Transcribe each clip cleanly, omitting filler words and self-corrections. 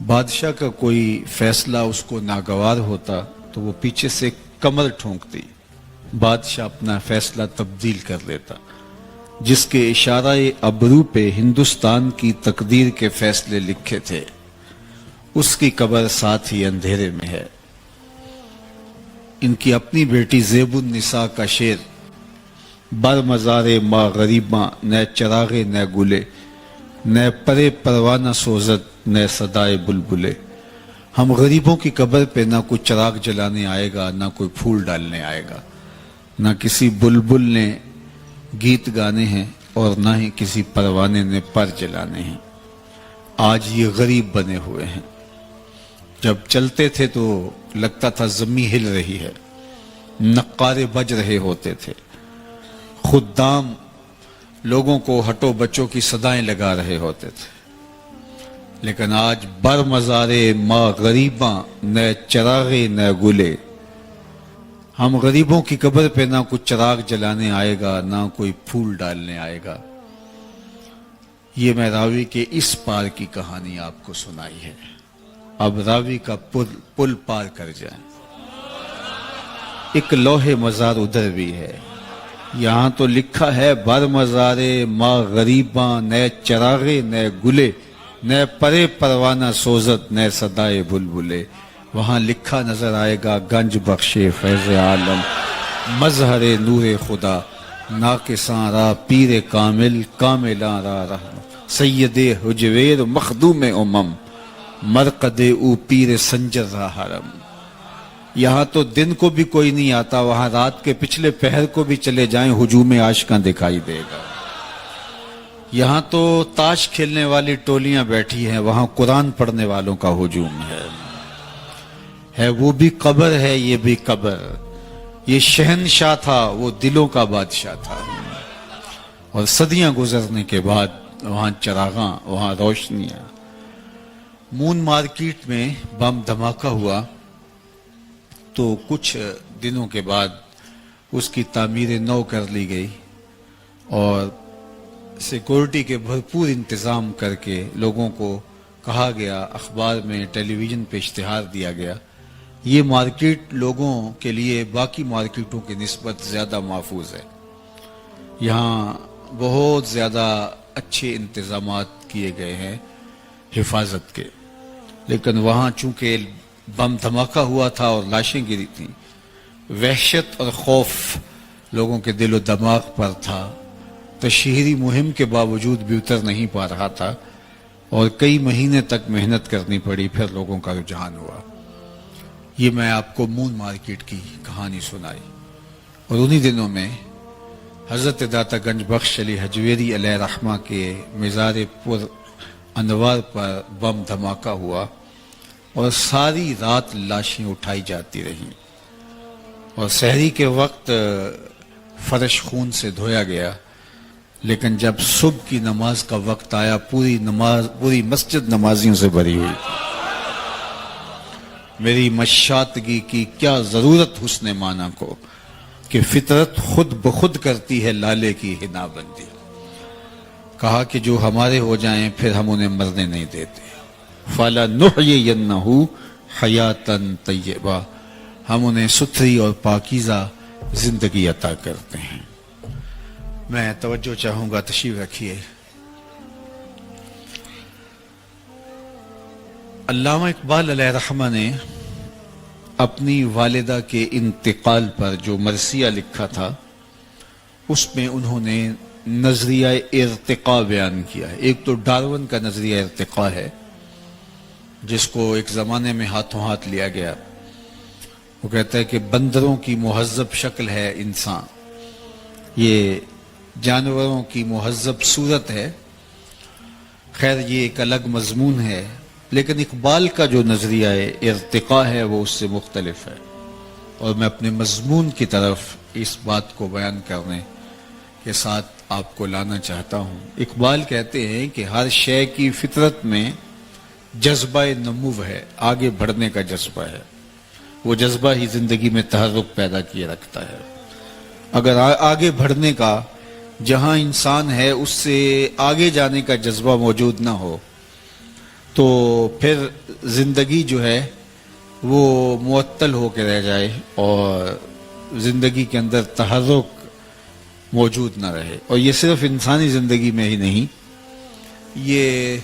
بادشاہ کا کوئی فیصلہ اس کو ناگوار ہوتا تو وہ پیچھے سے کمر ٹھونکتی، بادشاہ اپنا فیصلہ تبدیل کر لیتا۔ جس کے اشارہ ابرو پہ ہندوستان کی تقدیر کے فیصلے لکھے تھے، اس کی قبر ساتھ ہی اندھیرے میں ہے۔ ان کی اپنی بیٹی زیب النساء کا شعر، بر مزار ما غریباں نہ چراغے نہ گلے، نہ پرے پروانہ سوزت نہ صدائے بلبلے۔ ہم غریبوں کی قبر پہ نہ کوئی چراغ جلانے آئے گا، نہ کوئی پھول ڈالنے آئے گا، نہ کسی بلبل نے گیت گانے ہیں اور نہ ہی کسی پروانے نے پر جلانے ہیں۔ آج یہ غریب بنے ہوئے ہیں۔ جب چلتے تھے تو لگتا تھا زمین ہل رہی ہے، نقارے بج رہے ہوتے تھے، خدام لوگوں کو ہٹو بچوں کی صدائیں لگا رہے ہوتے تھے، لیکن آج بر مزارے ما غریباں نہ چراغے نہ گلے۔ ہم غریبوں کی قبر پہ نہ کوئی چراغ جلانے آئے گا، نہ کوئی پھول ڈالنے آئے گا۔ یہ میں راوی کے اس پار کی کہانی آپ کو سنائی ہے، اب راوی کا پل پار کر جائیں۔ ایک لوح مزار ادھر بھی ہے، یہاں تو لکھا ہے بر مزارے ما غریباں نہ چراغے نہ گلے، نہ پرے پروانہ سوزت نہ صدائے بلبلے۔ وہاں لکھا نظر آئے گا گنج بخشے فیض عالم، مظہر نور خدا، ناقصاں را پیر کامل کاملاں را رحم، سید حجویر مخدوم امم، مرقد او پیر سنجر را حرم۔ یہاں تو دن کو بھی کوئی نہیں آتا، وہاں رات کے پچھلے پہر کو بھی چلے جائیں ہجوم عاشقاں دکھائی دے گا۔ یہاں تو تاش کھیلنے والی ٹولیاں بیٹھی ہیں، وہاں قرآن پڑھنے والوں کا ہجوم ہے وہ بھی قبر ہے، یہ بھی قبر۔ یہ شہنشاہ تھا، وہ دلوں کا بادشاہ تھا، اور صدیاں گزرنے کے بعد وہاں چراغاں، وہاں روشنیاں۔ مون مارکیٹ میں بم دھماکہ ہوا تو کچھ دنوں کے بعد اس کی تعمیر نو کر لی گئی اور سیکورٹی کے بھرپور انتظام کر کے لوگوں کو کہا گیا، اخبار میں ٹیلی ویژن پہ اشتہار دیا گیا، یہ مارکیٹ لوگوں کے لیے باقی مارکیٹوں کی نسبت زیادہ محفوظ ہے، یہاں بہت زیادہ اچھے انتظامات کیے گئے ہیں حفاظت کے۔ لیکن وہاں چونکہ بم دھماکہ ہوا تھا اور لاشیں گری تھیں، وحشت اور خوف لوگوں کے دل و دماغ پر تھا، تشہیری مہم کے باوجود بھی اتر نہیں پا رہا تھا، اور کئی مہینے تک محنت کرنی پڑی، پھر لوگوں کا رجحان ہوا۔ یہ میں آپ کو مون مارکیٹ کی کہانی سنائی، اور انہی دنوں میں حضرت داتا گنج بخش علی حجویری علیہ رحمہ کے مزار پر انوار پر بم دھماکہ ہوا اور ساری رات لاشیں اٹھائی جاتی رہیں، اور سحری کے وقت فرش خون سے دھویا گیا، لیکن جب صبح کی نماز کا وقت آیا پوری مسجد نمازیوں سے بھری ہوئی تھی۔ میری مشاطگی کی کیا ضرورت حسن معنی کو کہ فطرت خود بخود کرتی ہے لالے کی حنا بندی۔ کہا کہ جو ہمارے ہو جائیں پھر ہم انہیں مرنے نہیں دیتے، فَلَنُحْيِيَنَّهُ حَيَاتًا طَيِّبَةً، ہم انہیں ستھری اور پاکیزہ زندگی عطا کرتے ہیں۔ میں توجہ چاہوں گا، تشریف رکھیے۔ علامہ اقبال علیہ رحمہ نے اپنی والدہ کے انتقال پر جو مرثیہ لکھا تھا، اس میں انہوں نے نظریہ ارتقاء بیان کیا ہے۔ ایک تو ڈارون کا نظریہ ارتقاء ہے، جس کو ایک زمانے میں ہاتھوں ہاتھ لیا گیا۔ وہ کہتا ہے کہ بندروں کی مہذب شکل ہے انسان، یہ جانوروں کی مہذب صورت ہے۔ خیر یہ ایک الگ مضمون ہے، لیکن اقبال کا جو نظریہ ارتقاء ہے وہ اس سے مختلف ہے، اور میں اپنے مضمون کی طرف اس بات کو بیان کرنے کے ساتھ آپ کو لانا چاہتا ہوں۔ اقبال کہتے ہیں کہ ہر شے کی فطرت میں جذبہ نمو ہے، آگے بڑھنے کا جذبہ ہے، وہ جذبہ ہی زندگی میں تحرک پیدا کیے رکھتا ہے۔ اگر آگے بڑھنے کا، جہاں انسان ہے اس سے آگے جانے کا جذبہ موجود نہ ہو تو پھر زندگی جو ہے وہ معطل ہو کے رہ جائے اور زندگی کے اندر تحرک موجود نہ رہے. اور یہ صرف انسانی زندگی میں ہی نہیں، یہ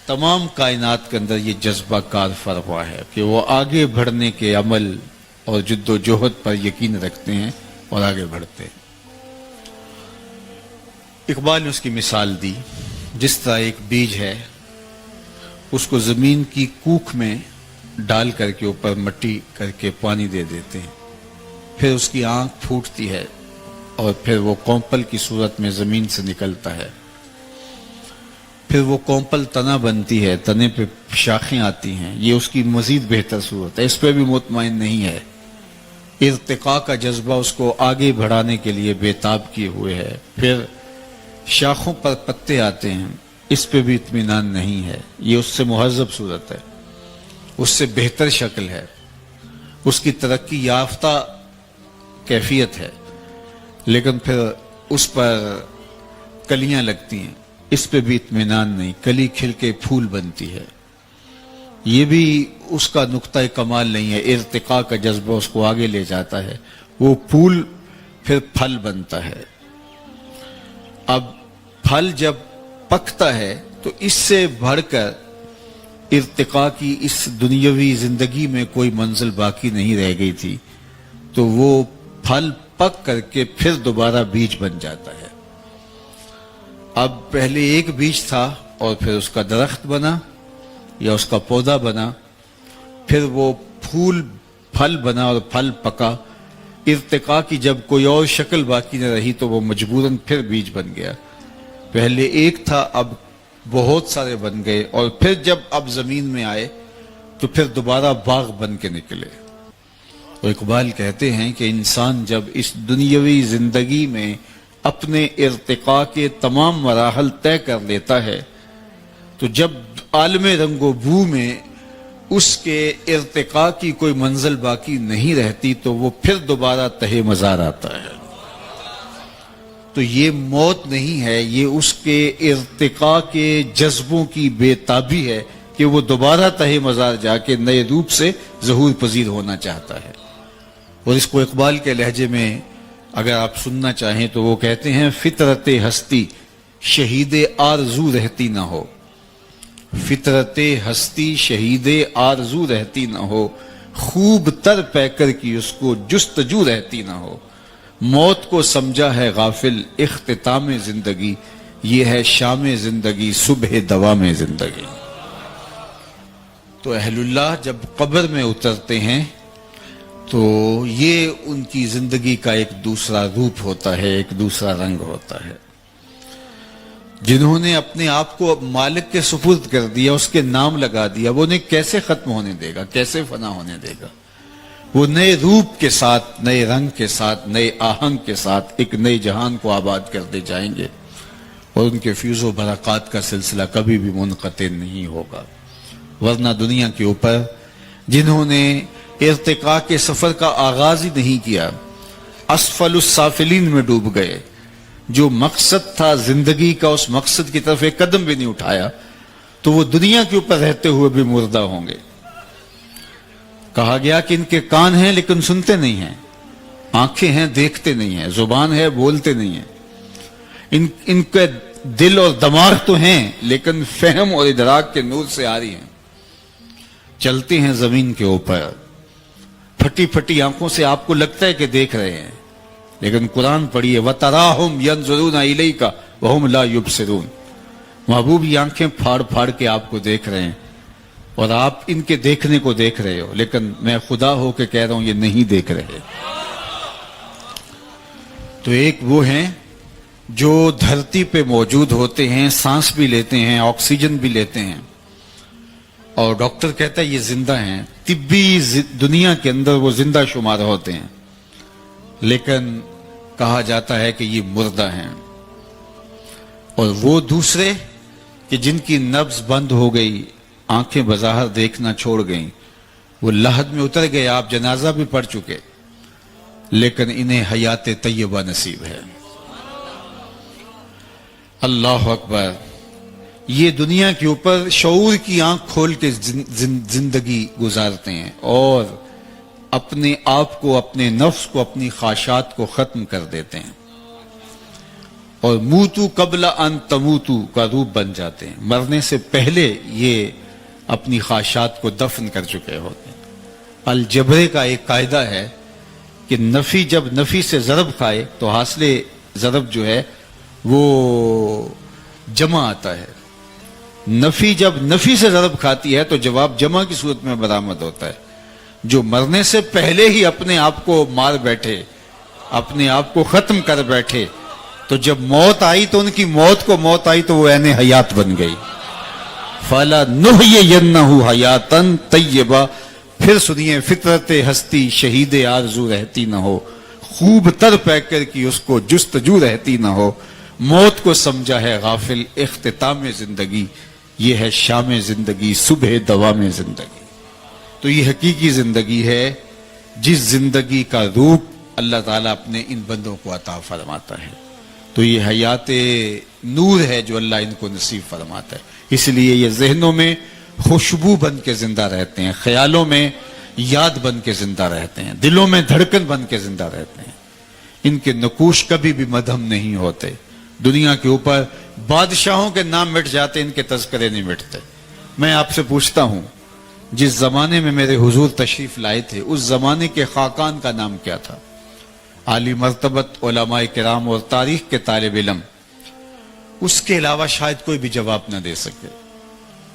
تمام کائنات کے اندر یہ جذبہ کار فرما ہے کہ وہ آگے بڑھنے کے عمل اور جد و جہد پر یقین رکھتے ہیں اور آگے بڑھتے ہیں. اقبال نے اس کی مثال دی، جس طرح ایک بیج ہے، اس کو زمین کی کوکھ میں ڈال کر کے اوپر مٹی کر کے پانی دے دیتے ہیں، پھر اس کی آنکھ پھوٹتی ہے اور پھر وہ کونپل کی صورت میں زمین سے نکلتا ہے. پھر وہ کونپل تنا بنتی ہے، تنے پہ شاخیں آتی ہیں. یہ اس کی مزید بہتر صورت ہے، اس پہ بھی مطمئن نہیں ہے. ارتقاء کا جذبہ اس کو آگے بڑھانے کے لیے بےتاب کیے ہوئے ہے. پھر شاخوں پر پتے آتے ہیں، اس پہ بھی اطمینان نہیں ہے. یہ اس سے مہذب صورت ہے، اس سے بہتر شکل ہے، اس کی ترقی یافتہ کیفیت ہے. لیکن پھر اس پر کلیاں لگتی ہیں، اس پہ بھی اطمینان نہیں. کلی کھل کے پھول بنتی ہے، یہ بھی اس کا نقطہ کمال نہیں ہے. ارتقاء کا جذبہ اس کو آگے لے جاتا ہے. وہ پھول پھر پھل بنتا ہے. اب پھل جب پکتا ہے تو اس سے بڑھ کر ارتقاء کی اس دنیاوی زندگی میں کوئی منزل باقی نہیں رہ گئی تھی. تو وہ پھل پک کر کے پھر دوبارہ بیج بن جاتا ہے. اب پہلے ایک بیج تھا اور پھر اس کا درخت بنا یا اس کا پودا بنا، پھر وہ پھول پھل بنا اور پھل پکا. ارتقاء کی جب کوئی اور شکل باقی نہ رہی تو وہ مجبوراً پھر بیج بن گیا. پہلے ایک تھا، اب بہت سارے بن گئے، اور پھر جب اب زمین میں آئے تو پھر دوبارہ باغ بن کے نکلے. اور اقبال کہتے ہیں کہ انسان جب اس دنیاوی زندگی میں اپنے ارتقاء کے تمام مراحل طے کر لیتا ہے تو جب عالم رنگ و بو میں اس کے ارتقاء کی کوئی منزل باقی نہیں رہتی تو وہ پھر دوبارہ تہہ مزار آتا ہے. تو یہ موت نہیں ہے، یہ اس کے ارتقاء کے جذبوں کی بے تابی ہے کہ وہ دوبارہ تہہ مزار جا کے نئے روپ سے ظہور پذیر ہونا چاہتا ہے. اور اس کو اقبال کے لہجے میں اگر آپ سننا چاہیں تو وہ کہتے ہیں، فطرت ہستی شہید آرزو رہتی نہ ہو، فطرت ہستی شہید آرزو رہتی نہ ہو، خوب تر پیکر کی اس کو جستجو رہتی نہ ہو. موت کو سمجھا ہے غافل اختتام زندگی، یہ ہے شام زندگی صبح دوام زندگی. تو اہل اللہ جب قبر میں اترتے ہیں تو یہ ان کی زندگی کا ایک دوسرا روپ ہوتا ہے، ایک دوسرا رنگ ہوتا ہے. جنہوں نے اپنے آپ کو مالک کے سپرد کر دیا، اس کے نام لگا دیا، وہ انہیں کیسے ختم ہونے دے گا، کیسے فنا ہونے دے گا؟ وہ نئے روپ کے ساتھ، نئے رنگ کے ساتھ، نئے آہنگ کے ساتھ ایک نئے جہان کو آباد کرتے جائیں گے، اور ان کے فیض و برکات کا سلسلہ کبھی بھی منقطع نہیں ہوگا. ورنہ دنیا کے اوپر جنہوں نے ارتقاء کے سفر کا آغاز ہی نہیں کیا، اسفل السافلین میں ڈوب گئے. جو مقصد تھا زندگی کا، اس مقصد کی طرف ایک قدم بھی نہیں اٹھایا، تو وہ دنیا کے اوپر رہتے ہوئے بھی مردہ ہوں گے. کہا گیا کہ ان کے کان ہیں لیکن سنتے نہیں ہیں، آنکھیں ہیں دیکھتے نہیں ہیں، زبان ہے بولتے نہیں ہیں، ان کے دل اور دماغ تو ہیں لیکن فہم اور ادراک کے نور سے آ رہی ہیں. چلتے ہیں زمین کے اوپر، پھٹی پھٹی آنکھوں سے آپ کو لگتا ہے کہ دیکھ رہے ہیں، لیکن قرآن پڑھیے، وَتَرَاهُمْ يَنْظُرُونَ إِلَيْكَ وَهُمْ لَا يُبْصِرُونَ. محبوب یہ آنکھیں پھاڑ پھاڑ کے آپ کو دیکھ رہے ہیں اور آپ ان کے دیکھنے کو دیکھ رہے ہو، لیکن میں خدا ہو کے کہہ رہا ہوں یہ نہیں دیکھ رہے. تو ایک وہ ہیں جو دھرتی پہ موجود ہوتے ہیں، سانس بھی لیتے ہیں، آکسیجن بھی لیتے ہیں، اور ڈاکٹر کہتا ہے یہ زندہ ہیں. طبی دنیا کے اندر وہ زندہ شمار ہوتے ہیں، لیکن کہا جاتا ہے کہ یہ مردہ ہیں. اور وہ دوسرے کہ جن کی نبض بند ہو گئی، آنکھیں بظاہر دیکھنا چھوڑ گئیں، وہ لحد میں اتر گئے، آپ جنازہ بھی پڑھ چکے، لیکن انہیں حیات طیبہ نصیب ہے. اللہ اکبر. یہ دنیا کے اوپر شعور کی آنکھ کھول کے زندگی گزارتے ہیں اور اپنے آپ کو، اپنے نفس کو، اپنی خواہشات کو ختم کر دیتے ہیں اور موتو قبل ان تموتو کا روپ بن جاتے ہیں. مرنے سے پہلے یہ اپنی خواہشات کو دفن کر چکے ہوتے ہیں. الجبرے کا ایک قاعدہ ہے کہ نفی جب نفی سے ضرب کھائے تو حاصل ضرب جو ہے وہ جمع آتا ہے. نفی جب نفی سے ضرب کھاتی ہے تو جواب جمع کی صورت میں برآمد ہوتا ہے. جو مرنے سے پہلے ہی اپنے آپ کو مار بیٹھے، اپنے آپ کو ختم کر بیٹھے، تو جب موت آئی تو ان کی موت کو موت آئی تو وہ عین حیات بن گئی. فَلَا نُحْيِيَنَّهُ حَيَاتًا طَيِّبَةً. پھر سنیے، فطرت ہستی شہید آرزو رہتی نہ ہو، خوب تر پیکر کی اس کو جستجو رہتی نہ ہو. موت کو سمجھا ہے غافل اختتام زندگی، یہ ہے شام زندگی صبح دوام زندگی. تو یہ حقیقی زندگی ہے جس زندگی کا روپ اللہ تعالیٰ اپنے ان بندوں کو عطا فرماتا ہے. تو یہ حیات نور ہے جو اللہ ان کو نصیب فرماتا ہے. اس لیے یہ ذہنوں میں خوشبو بن کے زندہ رہتے ہیں، خیالوں میں یاد بن کے زندہ رہتے ہیں، دلوں میں دھڑکن بن کے زندہ رہتے ہیں. ان کے نقوش کبھی بھی مدھم نہیں ہوتے. دنیا کے اوپر بادشاہوں کے نام مٹ جاتے، ان کے تذکرے نہیں مٹتے. میں آپ سے پوچھتا ہوں، جس زمانے میں میرے حضور تشریف لائے تھے اس زمانے کے خاقان کا نام کیا تھا؟ عالی مرتبت علماء کرام اور تاریخ کے طالب علم اس کے علاوہ شاید کوئی بھی جواب نہ دے سکے.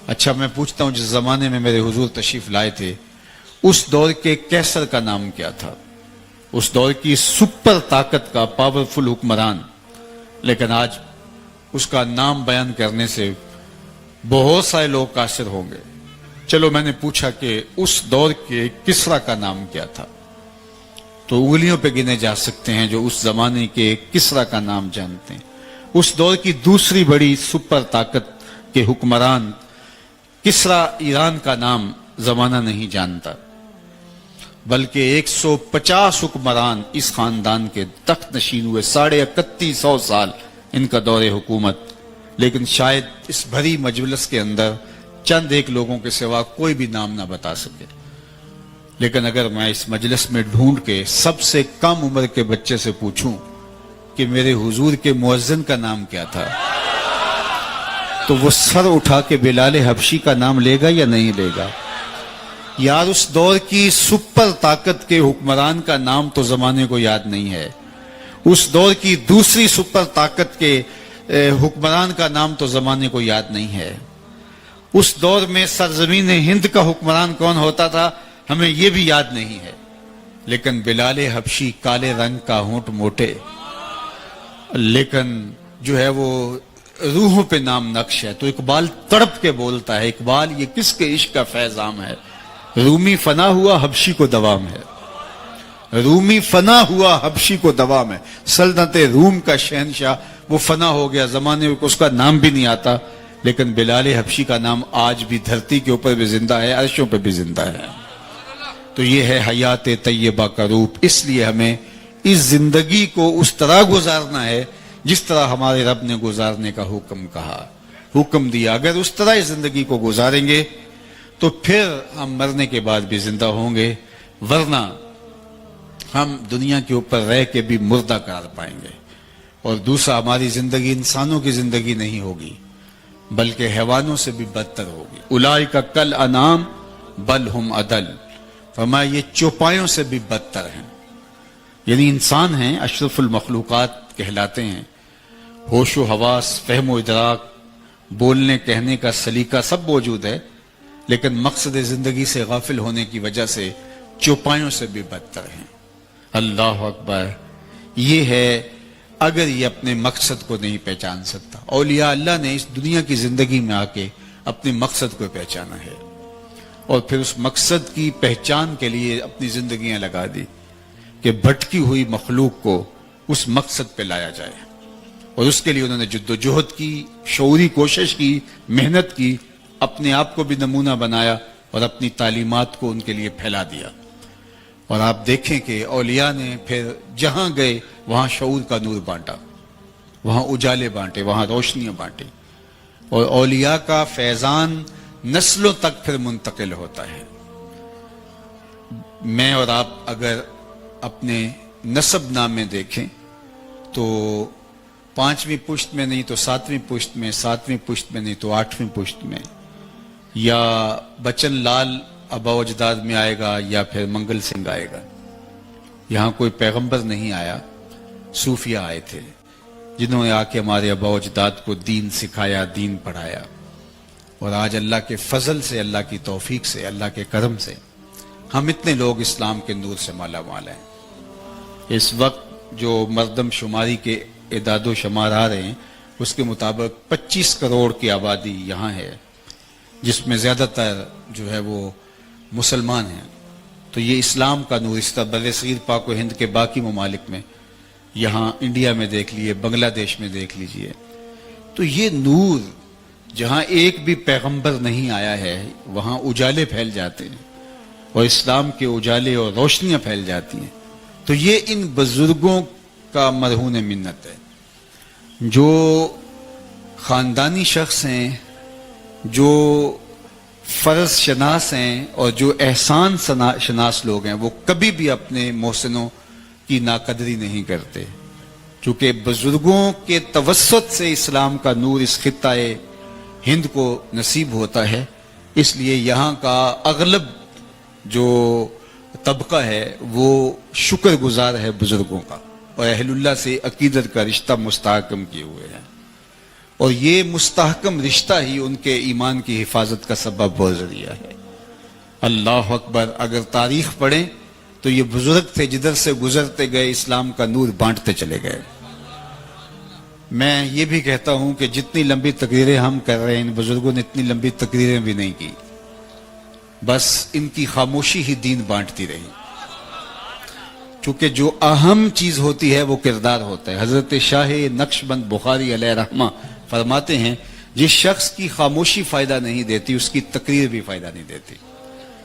اچھا میں پوچھتا ہوں، جس زمانے میں میرے حضور تشریف لائے تھے اس دور کے کیسر کا نام کیا تھا؟ اس دور کی سپر طاقت کا پاورفل حکمران. لیکن آج اس کا نام بیان کرنے سے بہت سارے لوگ قاصر ہوں گے. چلو میں نے پوچھا کہ اس دور کے کسرا کا نام کیا تھا، تو انگلیوں پہ گنے جا سکتے ہیں جو اس زمانے کے کسرا کا نام جانتے ہیں. اس دور کی دوسری بڑی سپر طاقت کے حکمران کسرا ایران کا نام زمانہ نہیں جانتا، بلکہ 150 حکمران اس خاندان کے تخت نشین ہوئے. 3150 سال ان کا دور حکومت. لیکن شاید اس بھری مجلس کے اندر چند ایک لوگوں کے سوا کوئی بھی نام نہ بتا سکے. لیکن اگر میں اس مجلس میں ڈھونڈ کے سب سے کم عمر کے بچے سے پوچھوں کہ میرے حضور کے مؤذن کا نام کیا تھا، تو وہ سر اٹھا کے بلال حبشی کا نام لے گا یا نہیں لے گا؟ یار اس دور کی سپر طاقت کے حکمران کا نام تو زمانے کو یاد نہیں ہے. اس دور کی دوسری سپر طاقت کے حکمران کا نام تو زمانے کو یاد نہیں ہے. اس دور میں سرزمین ہند کا حکمران کون ہوتا تھا ہمیں یہ بھی یاد نہیں ہے. لیکن بلال حبشی کالے رنگ کا، ہونٹ موٹے، لیکن جو ہے وہ روحوں پہ نام نقش ہے. تو اقبال تڑپ کے بولتا ہے، اقبال یہ کس کے عشق کا فیض عام ہے؟ رومی فنا ہوا حبشی کو دوام ہے. رومی فنا ہوا حبشی کو دوام ہے. سلطنت روم کا شہنشاہ وہ فنا ہو گیا، زمانے میں اس کا نام بھی نہیں آتا. لیکن بلال حبشی کا نام آج بھی دھرتی کے اوپر بھی زندہ ہے، عرشوں پہ بھی زندہ ہے. تو یہ ہے حیات طیبہ کا روپ. اس لیے ہمیں اس زندگی کو اس طرح گزارنا ہے جس طرح ہمارے رب نے گزارنے کا حکم کہا، حکم دیا. اگر اس طرح اس زندگی کو گزاریں گے تو پھر ہم مرنے کے بعد بھی زندہ ہوں گے، ورنہ ہم دنیا کے اوپر رہ کے بھی مردہ قرار پائیں گے. اور دوسرا، ہماری زندگی انسانوں کی زندگی نہیں ہوگی بلکہ حیوانوں سے بھی بدتر ہوگی. اولئک کالانعام بل ہم اضل. فرمایا یہ چوپایوں سے بھی بدتر ہیں. یعنی انسان ہیں، اشرف المخلوقات کہلاتے ہیں، ہوش و حواس، فہم و ادراک، بولنے کہنے کا سلیقہ سب موجود ہے، لیکن مقصد زندگی سے غافل ہونے کی وجہ سے چوپایوں سے بھی بدتر ہیں. اللہ اکبر. یہ ہے اگر یہ اپنے مقصد کو نہیں پہچان سکتا. اولیاء اللہ نے اس دنیا کی زندگی میں آ کے اپنے مقصد کو پہچانا ہے اور پھر اس مقصد کی پہچان کے لیے اپنی زندگیاں لگا دی کہ بھٹکی ہوئی مخلوق کو اس مقصد پہ لایا جائے. اور اس کے لیے انہوں نے جد و جہد کی، شعوری کوشش کی، محنت کی، اپنے آپ کو بھی نمونہ بنایا اور اپنی تعلیمات کو ان کے لیے پھیلا دیا. اور آپ دیکھیں کہ اولیاء نے پھر جہاں گئے وہاں شعور کا نور بانٹا، وہاں اجالے بانٹے، وہاں روشنیاں بانٹی. اور اولیاء کا فیضان نسلوں تک پھر منتقل ہوتا ہے. میں اور آپ اگر اپنے نسب نامے دیکھیں تو 5ویں پشت میں نہیں تو 7ویں پشت میں، 7ویں پشت میں نہیں تو 8ویں پشت میں، یا بچن لال آبا و اجداد میں آئے گا یا پھر منگل سنگھ آئے گا. یہاں کوئی پیغمبر نہیں آیا، صوفیہ آئے تھے جنہوں نے آ کے ہمارے آبا و اجداد کو دین سکھایا، دین پڑھایا. اور آج اللہ کے فضل سے، اللہ کی توفیق سے، اللہ کے کرم سے ہم اتنے لوگ اسلام کے نور سے مالا مال ہیں. اس وقت جو مردم شماری کے اعداد و شمار آ رہے ہیں اس کے مطابق 25 کروڑ کی آبادی یہاں ہے، جس میں زیادہ تر جو ہے وہ مسلمان ہیں. تو یہ اسلام کا نور اس طرح بر صغیر پاک و ہند کے باقی ممالک میں، یہاں انڈیا میں دیکھ لیجئے، بنگلہ دیش میں دیکھ لیجئے، تو یہ نور جہاں ایک بھی پیغمبر نہیں آیا ہے وہاں اجالے پھیل جاتے ہیں اور اسلام کے اجالے اور روشنیاں پھیل جاتی ہیں. تو یہ ان بزرگوں کا مرہون منت ہے جو خاندانی شخص ہیں، جو فرض شناس ہیں اور جو احسان شناس لوگ ہیں، وہ کبھی بھی اپنے محسنوں کی ناقدری نہیں کرتے. چونکہ بزرگوں کے توسط سے اسلام کا نور اس خطۂ ہند کو نصیب ہوتا ہے، اس لیے یہاں کا اغلب جو طبقہ ہے وہ شکر گزار ہے بزرگوں کا، اور اہل اللہ سے عقیدت کا رشتہ مستحکم کیے ہوئے ہیں. اور یہ مستحکم رشتہ ہی ان کے ایمان کی حفاظت کا سبب و ذریعہ ہے. اللہ اکبر. اگر تاریخ پڑھیں تو یہ بزرگ تھے جدھر سے گزرتے گئے اسلام کا نور بانٹتے چلے گئے. میں یہ بھی کہتا ہوں کہ جتنی لمبی تقریریں ہم کر رہے ہیں ان بزرگوں نے اتنی لمبی تقریریں بھی نہیں کی، بس ان کی خاموشی ہی دین بانٹتی رہی. چونکہ جو اہم چیز ہوتی ہے وہ کردار ہوتا ہے. حضرت شاہ نقشبند بخاری علیہ رحمہ فرماتے ہیں جس شخص کی خاموشی فائدہ نہیں دیتی اس کی تقریر بھی فائدہ نہیں دیتی.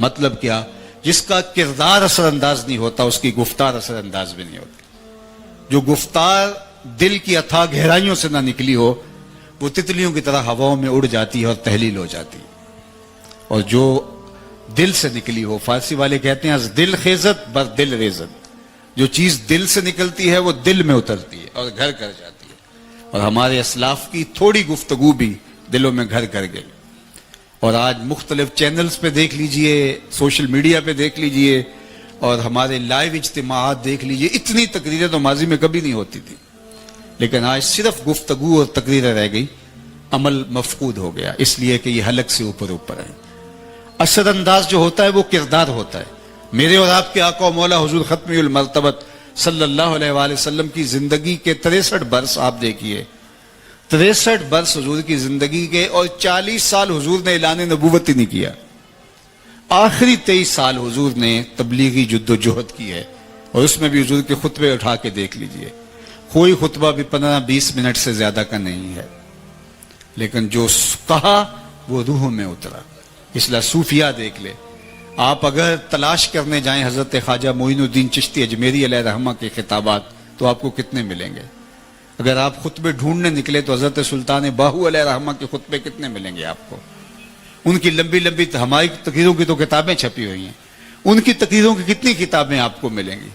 مطلب کیا؟ جس کا کردار اثر انداز نہیں ہوتا اس کی گفتار اثر انداز بھی نہیں ہوتی. جو گفتار دل کی اتھاہ گہرائیوں سے نہ نکلی ہو وہ تتلیوں کی طرح ہواؤں میں اڑ جاتی ہے اور تحلیل ہو جاتی ہے. اور جو دل سے نکلی ہو، فارسی والے کہتے ہیں از دل خیزت بر دل ریزت، جو چیز دل سے نکلتی ہے وہ دل میں اترتی ہے اور گھر کر جاتی ہے. اور ہمارے اسلاف کی تھوڑی گفتگو بھی دلوں میں گھر کر گئی. اور آج مختلف چینلز پہ دیکھ لیجئے، سوشل میڈیا پہ دیکھ لیجئے، اور ہمارے لائیو اجتماعات دیکھ لیجئے، اتنی تقریریں تو ماضی میں کبھی نہیں ہوتی تھی، لیکن آج صرف گفتگو اور تقریریں رہ گئی، عمل مفقود ہو گیا، اس لیے کہ یہ حلق سے اوپر اوپر ہے. اثر انداز جو ہوتا ہے وہ کردار ہوتا ہے. میرے اور آپ کے آقا و مولا حضور ختم المرتبت صلی اللہ علیہ وآلہ وسلم کی زندگی کے 63 برس آپ دیکھیے، 63 برس حضور کی زندگی کے، اور 40 سال حضور نے اعلان نبوت ہی نہیں کیا. آخری 23 سال حضور نے تبلیغی جد و جہد کی ہے، اور اس میں بھی حضور کے خطبے اٹھا کے دیکھ لیجئے، کوئی خطبہ بھی 15-20 منٹ سے زیادہ کا نہیں ہے، لیکن جو کہا وہ روح میں اترا. اس لیے صوفیہ دیکھ لے آپ، اگر تلاش کرنے جائیں حضرت خواجہ معین الدین چشتی اجمیری علیہ رحمہ کے خطابات تو آپ کو کتنے ملیں گے. اگر آپ خطبے ڈھونڈنے نکلے تو حضرت سلطان باہو علیہ رحمہ کے خطبے کتنے ملیں گے آپ کو. ان کی لمبی لمبی، ہماری تقریروں کی تو کتابیں چھپی ہوئی ہیں، ان کی تقریروں کی کتنی کتابیں آپ کو ملیں گی.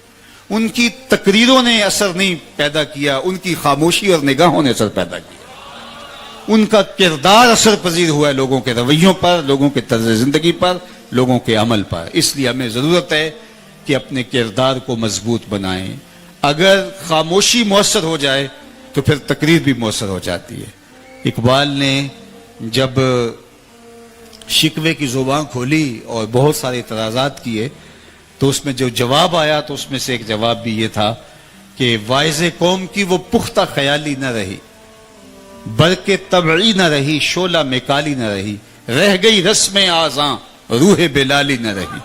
ان کی تقریروں نے اثر نہیں پیدا کیا، ان کی خاموشی اور نگاہوں نے اثر پیدا کیا. ان کا کردار اثر پذیر ہوا ہے لوگوں کے رویوں پر، لوگوں کے طرز زندگی پر، لوگوں کے عمل پر. اس لیے ہمیں ضرورت ہے کہ اپنے کردار کو مضبوط بنائیں. اگر خاموشی مؤثر ہو جائے تو پھر تقریر بھی مؤثر ہو جاتی ہے. اقبال نے جب شکوے کی زبان کھولی اور بہت سارے اعتراضات کیے تو اس میں جو جواب آیا تو اس میں سے ایک جواب بھی یہ تھا کہ واعظ قوم کی وہ پختہ خیالی نہ رہی، بلکہ طبعی نہ رہی، شعلہ میں کالی نہ رہی، رہ گئی رسم آزاں روح بلالی نہ رہی،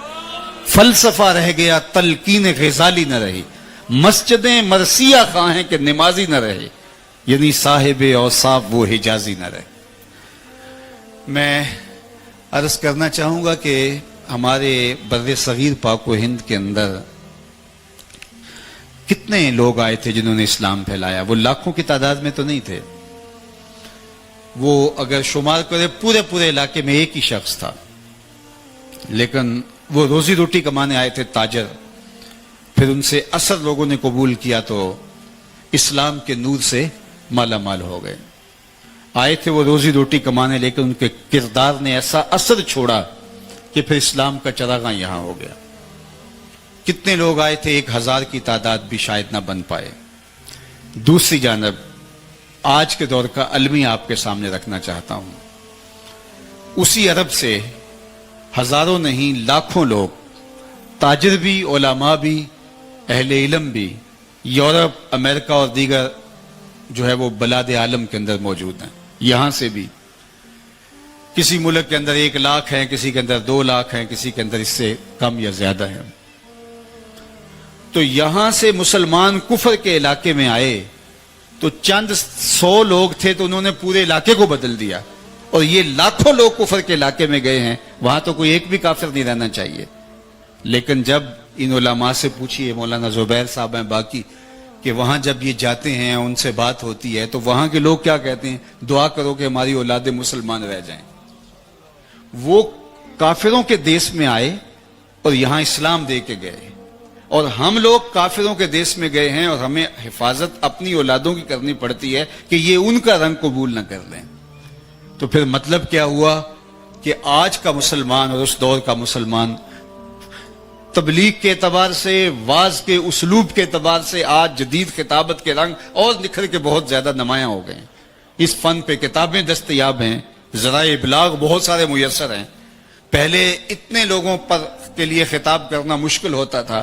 فلسفہ رہ گیا تلقین غزالی نہ رہی، مسجدیں مرثیہ خواہیں کہ نمازی نہ رہے، یعنی صاحب اوصاف وہ حجازی نہ رہے. میں عرض کرنا چاہوں گا کہ ہمارے بر صغیر پاک و ہند کے اندر کتنے لوگ آئے تھے جنہوں نے اسلام پھیلایا. وہ لاکھوں کی تعداد میں تو نہیں تھے، وہ اگر شمار کرے پورے علاقے میں ایک ہی شخص تھا، لیکن وہ روزی روٹی کمانے آئے تھے، تاجر. پھر ان سے اثر لوگوں نے قبول کیا تو اسلام کے نور سے مالا مال ہو گئے. آئے تھے وہ روزی روٹی کمانے، لیکن ان کے کردار نے ایسا اثر چھوڑا کہ پھر اسلام کا چراغاں یہاں ہو گیا. کتنے لوگ آئے تھے، 1000 کی تعداد بھی شاید نہ بن پائے. دوسری جانب آج کے دور کا المیہ آپ کے سامنے رکھنا چاہتا ہوں. اسی عرب سے ہزاروں نہیں لاکھوں لوگ، تاجر بھی، علماء بھی، اہل علم بھی، یورپ، امریکہ اور دیگر جو ہے وہ بلاد عالم کے اندر موجود ہیں. یہاں سے بھی کسی ملک کے اندر 1 لاکھ ہیں، کسی کے اندر 2 لاکھ ہیں، کسی کے اندر اس سے کم یا زیادہ ہیں. تو یہاں سے مسلمان کفر کے علاقے میں آئے تو چند 100 لوگ تھے تو انہوں نے پورے علاقے کو بدل دیا. اور یہ لاکھوں لوگ کفر کے علاقے میں گئے ہیں، وہاں تو کوئی ایک بھی کافر نہیں رہنا چاہیے. لیکن جب ان علماء سے پوچھیے، مولانا زبیر صاحب ہیں، باقی، کہ وہاں جب یہ جاتے ہیں ان سے بات ہوتی ہے تو وہاں کے لوگ کیا کہتے ہیں؟ دعا کرو کہ ہماری اولادیں مسلمان رہ جائیں. وہ کافروں کے دیس میں آئے اور یہاں اسلام دے کے گئے، اور ہم لوگ کافروں کے دیس میں گئے ہیں اور ہمیں حفاظت اپنی اولادوں کی کرنی پڑتی ہے کہ یہ ان کا رنگ قبول نہ کر لیں. تو پھر مطلب کیا ہوا کہ آج کا مسلمان اور اس دور کا مسلمان تبلیغ کے اعتبار سے، واعظ کے اسلوب کے اعتبار سے آج جدید خطابت کے رنگ اور نکھر کے بہت زیادہ نمایاں ہو گئے ہیں. اس فن پہ کتابیں دستیاب ہیں، ذرائع ابلاغ بہت سارے میسر ہیں. پہلے اتنے لوگوں پر کے لیے خطاب کرنا مشکل ہوتا تھا،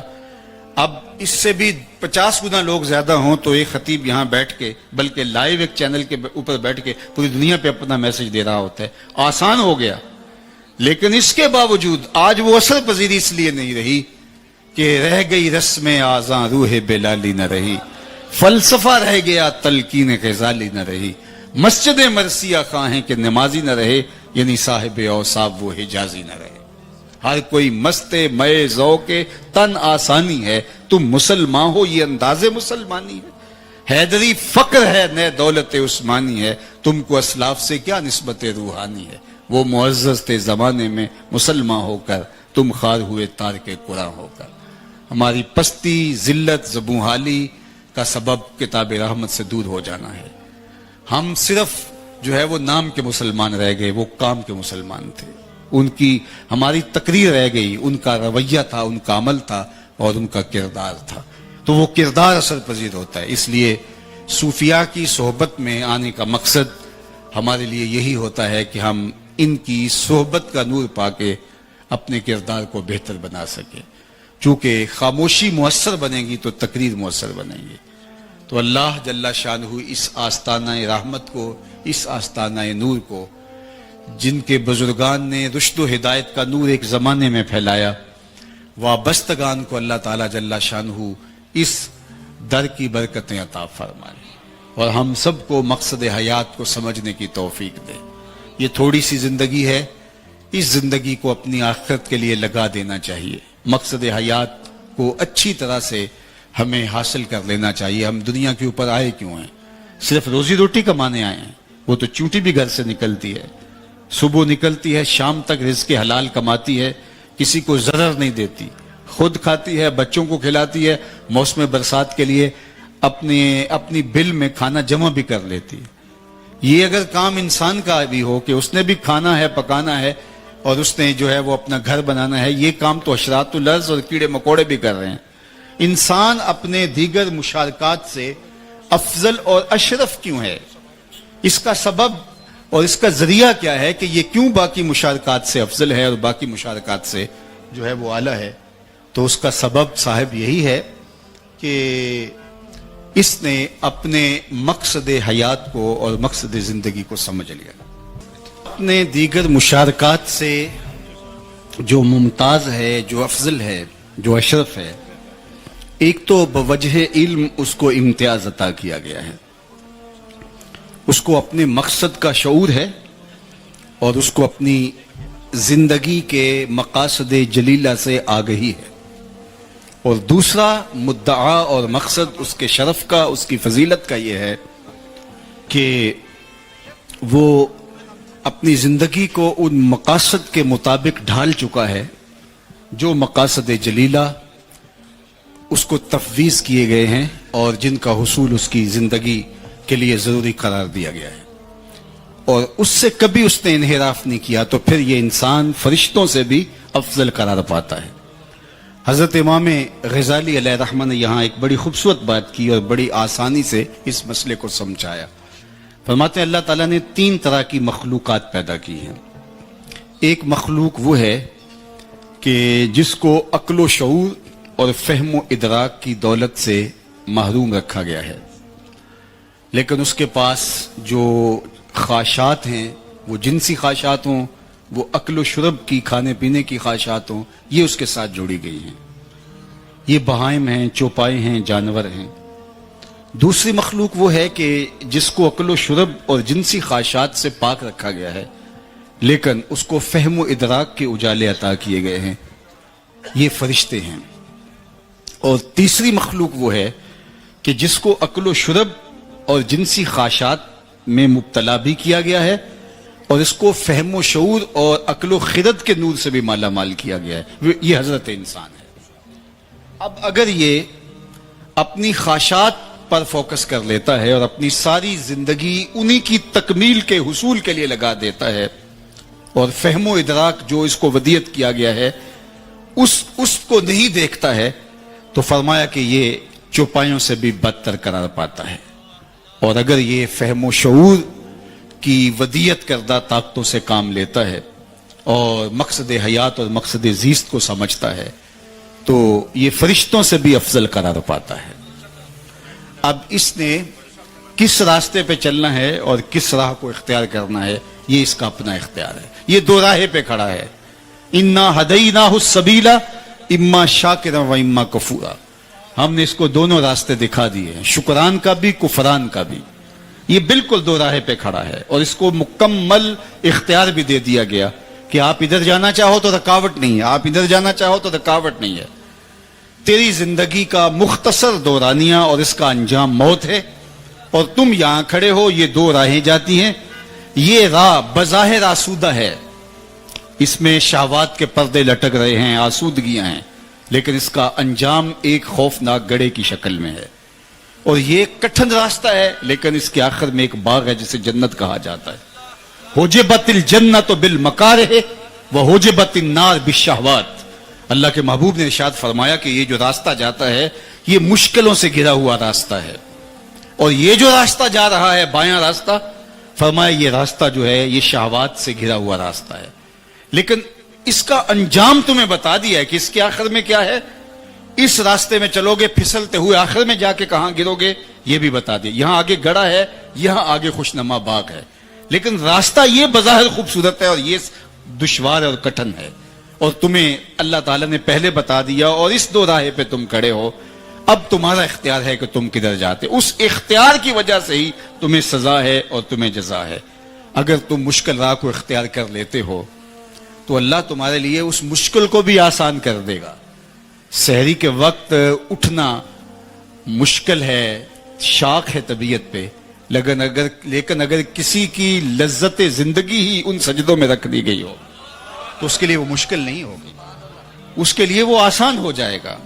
اب اس سے بھی 50 گنا لوگ زیادہ ہوں تو ایک خطیب یہاں بیٹھ کے، بلکہ لائیو ایک چینل کے اوپر بیٹھ کے پوری دنیا پہ اپنا میسج دے رہا ہوتا ہے. آسان ہو گیا. لیکن اس کے باوجود آج وہ اثر پذیری اس لیے نہیں رہی کہ رہ گئی رسم آزاں روح بلالی نہ رہی، فلسفہ رہ گیا تلقین غزالی نہ رہی، مسجد مرثیہ خواہیں کہ نمازی نہ رہے، یعنی صاحب اوصاف وہ حجازی نہ رہے. ہر کوئی مست مئے ذوق تن آسانی ہے، تم مسلمان ہو یہ انداز مسلمانی ہے. حیدری فقر ہے نئے دولت عثمانی ہے، تم کو اسلاف سے کیا نسبت روحانی ہے. وہ معزز تھے زمانے میں مسلمان ہو کر، تم خار ہوئے تار کے قرآن ہو کر. ہماری پستی، ذلت، زبونحالی کا سبب کتاب رحمت سے دور ہو جانا ہے. ہم صرف جو ہے وہ نام کے مسلمان رہ گئے، وہ کام کے مسلمان تھے. ان کی ہماری تقریر رہ گئی، ان کا رویہ تھا، ان کا عمل تھا اور ان کا کردار تھا. تو وہ کردار اثر پذیر ہوتا ہے. اس لیے صوفیاء کی صحبت میں آنے کا مقصد ہمارے لیے یہی ہوتا ہے کہ ہم ان کی صحبت کا نور پا کے اپنے کردار کو بہتر بنا سکیں. چونکہ خاموشی مؤثر بنے گی تو تقریر مؤثر بنے گی. تو اللہ جل شانہ اس آستانہ رحمت کو، اس آستانہ نور کو، جن کے بزرگان نے رشد و ہدایت کا نور ایک زمانے میں پھیلایا، وابستگان کو اللہ تعالیٰ جل شانہ اس در کی برکتیں عطا فرمائے اور ہم سب کو مقصد حیات کو سمجھنے کی توفیق دے. یہ تھوڑی سی زندگی ہے، اس زندگی کو اپنی آخرت کے لیے لگا دینا چاہیے. مقصد حیات کو اچھی طرح سے ہمیں حاصل کر لینا چاہیے. ہم دنیا کے اوپر آئے کیوں ہیں؟ صرف روزی روٹی کمانے آئے ہیں. وہ تو چونٹی بھی گھر سے نکلتی ہے، صبح نکلتی ہے، شام تک رزق حلال کماتی ہے، کسی کو ضرر نہیں دیتی، خود کھاتی ہے، بچوں کو کھلاتی ہے، موسم برسات کے لیے اپنی بل میں کھانا جمع بھی کر لیتی. یہ اگر کام انسان کا بھی ہو کہ اس نے بھی کھانا ہے، پکانا ہے اور اس نے جو ہے وہ اپنا گھر بنانا ہے، یہ کام تو حشرات الارض اور کیڑے مکوڑے بھی کر رہے ہیں. انسان اپنے دیگر مشارکات سے افضل اور اشرف کیوں ہے؟ اس کا سبب اور اس کا ذریعہ کیا ہے کہ یہ کیوں باقی مشارکات سے افضل ہے اور باقی مشارکات سے جو ہے وہ اعلیٰ ہے؟ تو اس کا سبب صاحب یہی ہے کہ اس نے اپنے مقصد حیات کو اور مقصد زندگی کو سمجھ لیا. اپنے دیگر مشارکات سے جو ممتاز ہے، جو افضل ہے، جو اشرف ہے، ایک تو بوجہ علم اس کو امتیاز عطا کیا گیا ہے. اس کو اپنے مقصد کا شعور ہے اور اس کو اپنی زندگی کے مقاصد جلیلہ سے آگہی ہے. اور دوسرا مدعا اور مقصد اس کے شرف کا، اس کی فضیلت کا یہ ہے کہ وہ اپنی زندگی کو ان مقاصد کے مطابق ڈھال چکا ہے جو مقاصد جلیلہ اس کو تفویض کیے گئے ہیں اور جن کا حصول اس کی زندگی کے لیے ضروری قرار دیا گیا ہے، اور اس سے کبھی اس نے انحراف نہیں کیا، تو پھر یہ انسان فرشتوں سے بھی افضل قرار پاتا ہے۔ حضرت امام غزالی علیہ رحمہ نے یہاں ایک بڑی خوبصورت بات کی اور بڑی آسانی سے اس مسئلے کو سمجھایا۔ فرماتے ہیں اللہ تعالیٰ نے 3 طرح کی مخلوقات پیدا کی ہیں۔ ایک مخلوق وہ ہے کہ جس کو عقل و شعور اور فہم و ادراک کی دولت سے محروم رکھا گیا ہے، لیکن اس کے پاس جو خواہشات ہیں، وہ جنسی خواہشات ہوں، وہ عقل و شرب کی، کھانے پینے کی خواہشات ہوں، یہ اس کے ساتھ جوڑی گئی ہیں۔ یہ بہائم ہیں، چوپائے ہیں، جانور ہیں۔ دوسری مخلوق وہ ہے کہ جس کو عقل و شرب اور جنسی خواہشات سے پاک رکھا گیا ہے، لیکن اس کو فہم و ادراک کے اجالے عطا کیے گئے ہیں، یہ فرشتے ہیں۔ اور تیسری مخلوق وہ ہے کہ جس کو عقل و شرب اور جنسی خواہشات میں مبتلا بھی کیا گیا ہے، اور اس کو فہم و شعور اور عقل و خرد کے نور سے بھی مالا مال کیا گیا ہے، یہ حضرت انسان ہے۔ اب اگر یہ اپنی خواہشات پر فوکس کر لیتا ہے اور اپنی ساری زندگی انہی کی تکمیل کے حصول کے لیے لگا دیتا ہے، اور فہم و ادراک جو اس کو ودیت کیا گیا ہے اس کو نہیں دیکھتا ہے، تو فرمایا کہ یہ چوپایوں سے بھی بدتر قرار پاتا ہے۔ اور اگر یہ فہم و شعور کی ودیت کردہ طاقتوں سے کام لیتا ہے اور مقصد حیات اور مقصد زیست کو سمجھتا ہے، تو یہ فرشتوں سے بھی افضل قرار پاتا ہے۔ اب اس نے کس راستے پہ چلنا ہے اور کس راہ کو اختیار کرنا ہے، یہ اس کا اپنا اختیار ہے۔ یہ دو راہیں پہ کھڑا ہے، انا ہدیناہ السبیل اما شاکرا و اما کفورا۔ ہم نے اس کو دونوں راستے دکھا دیے ہیں، شکران کا بھی، کفران کا بھی۔ یہ بالکل دو راہیں پہ کھڑا ہے، اور اس کو مکمل اختیار بھی دے دیا گیا کہ آپ ادھر جانا چاہو تو رکاوٹ نہیں ہے، آپ ادھر جانا چاہو تو رکاوٹ نہیں ہے۔ تیری زندگی کا مختصر دورانیہ اور اس کا انجام موت ہے، اور تم یہاں کھڑے ہو، یہ دو راہیں جاتی ہیں۔ یہ راہ بظاہر آسودہ ہے، اس میں شہوات کے پردے لٹک رہے ہیں، آسودگیاں ہیں، لیکن اس کا انجام ایک خوفناک گڑھے کی شکل میں ہے۔ اور یہ کٹھن راستہ ہے، لیکن اس کے آخر میں ایک باغ ہے جسے جنت کہا جاتا ہے۔ حجبت الجنت بالمکارہ وحجبت النار بالشہوات۔ اللہ کے محبوب نے ارشاد فرمایا کہ یہ جو راستہ جاتا ہے یہ مشکلوں سے گھرا ہوا راستہ ہے، اور یہ جو راستہ جا رہا ہے بایاں راستہ، فرمایا یہ راستہ جو ہے یہ شہوات سے گھرا ہوا راستہ ہے، لیکن اس کا انجام تمہیں بتا دیا ہے کہ اس کے آخر میں کیا ہے۔ اس راستے میں چلو گے پھسلتے ہوئے، آخر میں جا کے کہاں گرو گے یہ بھی بتا دیا۔ یہاں آگے گڑھا ہے، یہاں آگے خوشنما باغ ہے، لیکن راستہ یہ بظاہر خوبصورت ہے اور یہ دشوار اور کٹھن ہے، اور تمہیں اللہ تعالیٰ نے پہلے بتا دیا، اور اس دو راہیں پہ تم کھڑے ہو۔ اب تمہارا اختیار ہے کہ تم کدھر جاتے، اس اختیار کی وجہ سے ہی تمہیں سزا ہے اور تمہیں جزا ہے۔ اگر تم مشکل راہ کو اختیار کر لیتے ہو تو اللہ تمہارے لیے اس مشکل کو بھی آسان کر دے گا۔ سحری کے وقت اٹھنا مشکل ہے، شاق ہے طبیعت پہ، لیکن اگر کسی کی لذت زندگی ہی ان سجدوں میں رکھ دی گئی ہو تو اس کے لیے وہ مشکل نہیں ہوگی، اس کے لیے وہ آسان ہو جائے گا۔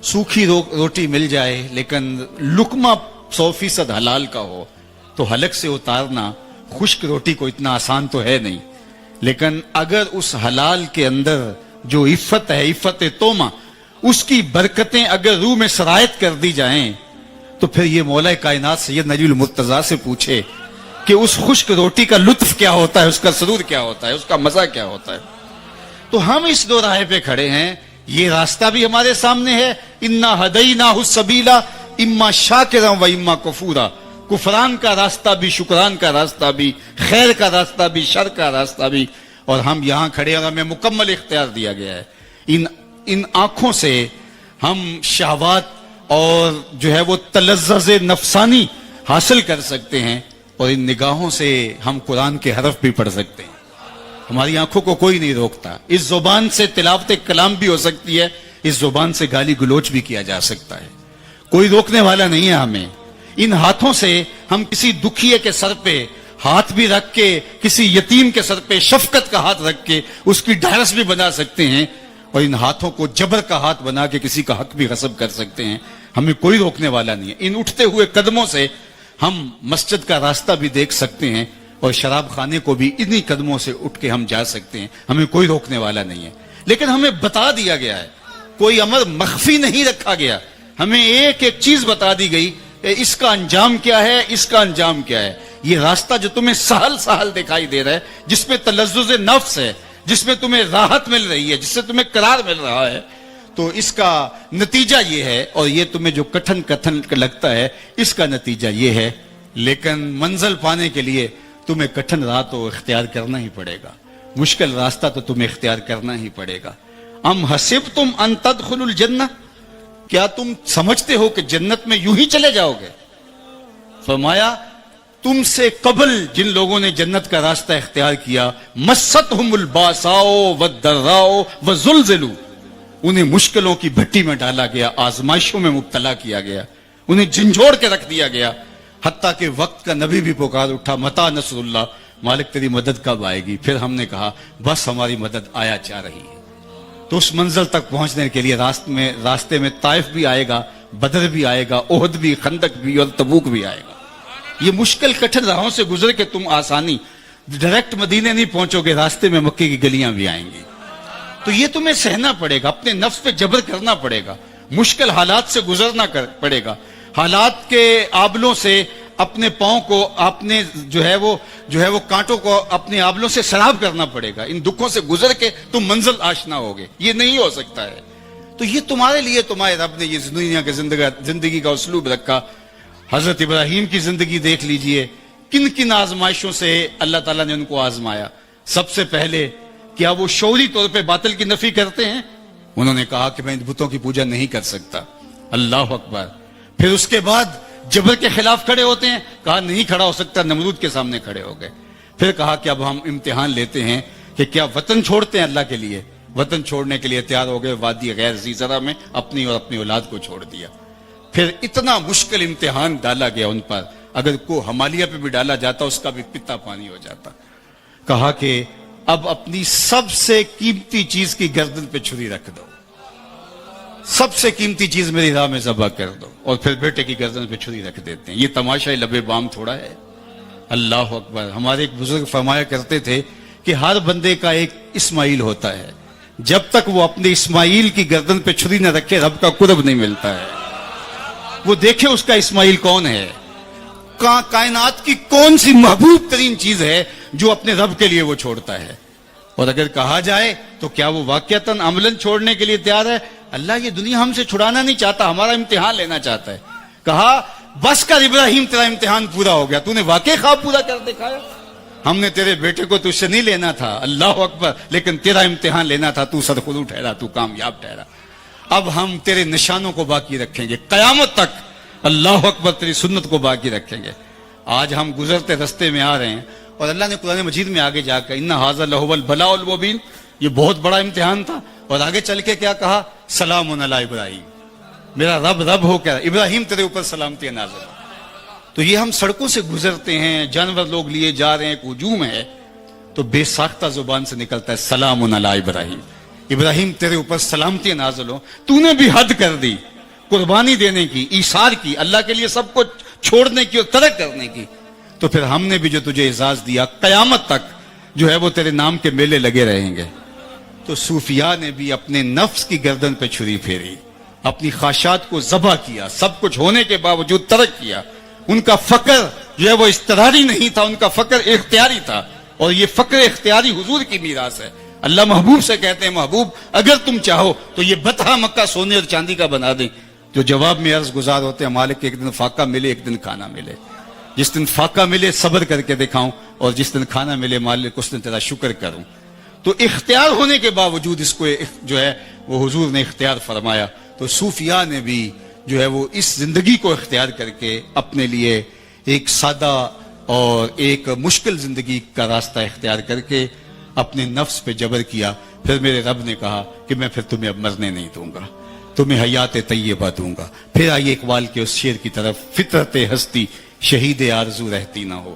سوکھی روٹی مل جائے لیکن لقمہ 100% حلال کا ہو تو حلق سے اتارنا خشک روٹی کو اتنا آسان تو ہے نہیں، لیکن اگر اس حلال کے اندر جو عفت ہے، عفت تومہ، اس کی برکتیں اگر روح میں سرایت کر دی جائیں تو پھر یہ مولا کائنات سید نجی المرتضیٰ سے پوچھے کہ اس خشک روٹی کا لطف کیا ہوتا ہے، اس کا سرور کیا ہوتا ہے، اس کا مزہ کیا ہوتا ہے۔ تو ہم اس دو راہ پہ کھڑے ہیں، یہ راستہ بھی ہمارے سامنے ہے، انا ہدیناہ السبیل اما شاکرا و اما کفورا۔ کفران کا راستہ بھی، شکران کا راستہ بھی، خیر کا راستہ بھی، شر کا راستہ بھی، اور ہم یہاں کھڑے اور ہمیں مکمل اختیار دیا گیا ہے۔ ان آنکھوں سے ہم شہوات اور جو ہے وہ تلذذ نفسانی حاصل کر سکتے ہیں، اور ان نگاہوں سے ہم قرآن کے حرف بھی پڑھ سکتے ہیں۔ ہماری آنکھوں کو کوئی نہیں روکتا، اس زبان سے تلاوت کلام بھی ہو سکتی ہے، اس زبان سے گالی گلوچ بھی کیا جا سکتا ہے، کوئی روکنے والا نہیں ہے ہمیں۔ ان ہاتھوں سے ہم کسی دکھیے کے سر پہ ہاتھ بھی رکھ کے کسی یتیم کے سر پہ شفقت کا ہاتھ رکھ کے اس کی ڈھارس بھی بنا سکتے ہیں، اور ان ہاتھوں کو جبر کا ہاتھ بنا کے کسی کا حق بھی غصب کر سکتے ہیں، ہمیں کوئی روکنے والا نہیں ہے۔ ان اٹھتے ہوئے قدموں سے ہم مسجد کا راستہ بھی دیکھ سکتے ہیں، اور شراب خانے کو بھی انہی قدموں سے اٹھ کے ہم جا سکتے ہیں، ہمیں کوئی روکنے والا نہیں ہے۔ لیکن ہمیں بتا دیا گیا ہے، کوئی امر مخفی نہیں رکھا گیا، ہمیں ایک ایک چیز بتا دی گئی کہ اس کا انجام کیا ہے، اس کا انجام کیا ہے۔ یہ راستہ جو تمہیں سہل سہل دکھائی دے رہا ہے، جس میں تلذذ نفس ہے، جس میں تمہیں راحت مل رہی ہے، جس سے تمہیں قرار مل رہا ہے، تو اس کا نتیجہ یہ ہے، اور یہ تمہیں جو کٹھن لگتا ہے اس کا نتیجہ یہ ہے، لیکن منزل پانے کے لیے تمہیں کٹھن راہ تو اختیار کرنا ہی پڑے گا، مشکل راستہ تو تمہیں اختیار کرنا ہی پڑے گا۔ ام حسبتم ان تدخلوا الجنہ، کیا تم سمجھتے ہو کہ جنت میں یوں ہی چلے جاؤ گے؟ فرمایا تم سے قبل جن لوگوں نے جنت کا راستہ اختیار کیا، مستہم الباساء والضراء وزلزلوا، انہیں مشکلوں کی بھٹی میں ڈالا گیا، آزمائشوں میں مبتلا کیا گیا، انہیں جھنجھوڑ کے رکھ دیا گیا، حتیٰ کہ وقت کا نبی بھی پکار اٹھا، متی نصر اللہ، مالک تیری مدد کب آئے گی؟ پھر ہم نے کہا بس ہماری مدد آیا جا رہی ہے۔ تو اس منزل تک پہنچنے کے لیے راستے میں طائف بھی آئے گا، بدر بھی آئے گا، احد بھی، خندق بھی، اور تبوک بھی آئے گا۔ یہ مشکل کٹھن راہوں سے گزر کے تم آسانی ڈائریکٹ مدینے نہیں پہنچو گے، راستے میں مکے کی گلیاں بھی آئیں گی۔ تو یہ تمہیں سہنا پڑے گا، اپنے نفس پہ جبر کرنا پڑے گا، مشکل حالات سے گزرنا پڑے گا، حالات کے آبلوں سے اپنے پاؤں کو، اپنے جو ہے وہ کانٹوں کو اپنے آبلوں سے سراب کرنا پڑے گا۔ ان دکھوں سے گزر کے تم منزل آشنا ہوگے، یہ نہیں ہو سکتا ہے۔ تو یہ تمہارے لیے تمہارے رب نے یہ دنیا کے زندگی کا اسلوب رکھا۔ حضرت ابراہیم کی زندگی دیکھ لیجئے، کن کن آزمائشوں سے اللہ تعالیٰ نے ان کو آزمایا۔ سب سے پہلے کیا وہ شعوری طور پہ باطل کی نفی کرتے ہیں؟ انہوں نے کہا کہ میں بتوں کی پوجا نہیں کر سکتا، اللہ اکبر۔ پھر اس کے بعد جبر کے خلاف کھڑے ہوتے ہیں، کہا نہیں کھڑا ہو سکتا، نمرود کے سامنے کھڑے ہو گئے۔ پھر کہا کہ اب ہم امتحان لیتے ہیں کہ کیا وطن چھوڑتے ہیں اللہ کے لیے؟ وطن چھوڑنے کے لیے تیار ہو گئے، وادی غیر ذی زرع میں اپنی اور اپنی اولاد کو چھوڑ دیا۔ پھر اتنا مشکل امتحان ڈالا گیا ان پر، اگر کو ہمالیہ پہ بھی ڈالا جاتا اس کا بھی پتا پانی ہو جاتا۔ کہا کہ اب اپنی سب سے قیمتی چیز کی گردن پہ چھری رکھ دو، سب سے قیمتی چیز میری راہ میں ذبح کر دو، اور پھر بیٹے کی گردن پہ چھری رکھ دیتے ہیں۔ یہ تماشا لب بام تھوڑا ہے، اللہ اکبر۔ ہمارے ایک بزرگ فرمایا کرتے تھے کہ ہر بندے کا ایک اسماعیل ہوتا ہے، جب تک وہ اپنے اسماعیل کی گردن پہ چھری نہ رکھے رب کا قرب نہیں ملتا ہے۔ وہ دیکھے اس کا اسماعیل کون ہے، کائنات کی کون سی محبوب ترین چیز ہے جو اپنے رب کے لیے وہ چھوڑتا ہے۔ اور اگر کہا جائے تو کیا وہ واقعتاً عملاً چھوڑنے کے لیے تیار ہے؟ اللہ یہ دنیا ہم سے چھڑانا نہیں چاہتا، ہمارا امتحان لینا چاہتا ہے۔ کہا بس کر ابراہیم، تیرا امتحان پورا ہو گیا، تو نے واقعی خواب پورا کر دکھایا۔ ہم نے تیرے بیٹے کو تجھ سے نہیں لینا تھا، اللہ اکبر، لیکن تیرا امتحان لینا تھا، تو سرخرو ٹھہرا، تو کامیاب ٹھہرا۔ اب ہم تیرے نشانوں کو باقی رکھیں گے قیامت تک، اللہ اکبر، تیری سنت کو باقی رکھیں گے۔ آج ہم گزرتے رستے میں آ رہے ہیں، اور اللہ نے قرآن مجید میں آگے جا کر ان ھذا لہو البلاء المبین، یہ بہت بڑا امتحان تھا، اور آگے چل کے کیا کہا؟ سلام علی ابراہیم، میرا رب ہو کیا ابراہیم تیرے اوپر سلامتی نازل ہو۔ تو یہ ہم سڑکوں سے گزرتے ہیں، جانور لوگ لیے جا رہے ہیں، ایک ہجوم ہے، تو بے ساختہ زبان سے نکلتا ہے سلام علی ابراہیم، ابراہیم تیرے اوپر سلامتی نازل ہو۔ تو نے بھی حد کر دی قربانی دینے کی، ایثار کی، اللہ کے لیے سب کو چھوڑنے کی اور ترک کرنے کی، تو پھر ہم نے بھی جو تجھے اعزاز دیا، قیامت تک جو ہے وہ تیرے نام کے میلے لگے رہیں گے۔ تو صوفیاء نے بھی اپنے نفس کی گردن پہ چھری پھیری، اپنی خواہشات کو ذبح کیا، سب کچھ ہونے کے باوجود ترک کیا۔ ان کا فقر جو ہے وہ اضطراری نہیں تھا، ان کا فقر اختیاری تھا، اور یہ فقر اختیاری حضور کی میراث ہے۔ اللہ محبوب سے کہتے ہیں محبوب اگر تم چاہو تو یہ بطحہ مکہ سونے اور چاندی کا بنا دیں، جو جواب میں عرض گزار ہوتے ہیں مالک ایک دن فاقہ ملے ایک دن کھانا ملے، جس دن فاقہ ملے صبر کر کے دکھاؤں، اور جس دن کھانا ملے مالک اس دن تیرا شکر کروں۔ تو اختیار ہونے کے باوجود اس کو جو ہے وہ حضور نے اختیار فرمایا۔ تو صوفیاء نے بھی جو ہے وہ اس زندگی کو اختیار کر کے اپنے لیے ایک سادہ اور ایک مشکل زندگی کا راستہ اختیار کر کے اپنے نفس پہ جبر کیا۔ پھر میرے رب نے کہا کہ میں پھر تمہیں اب مرنے نہیں دوں گا، تمہیں حیات طیبہ دوں گا۔ پھر آئیے اقبال کے اس شعر کی طرف، فطرت ہستی شہید آرزو رہتی نہ ہو،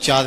4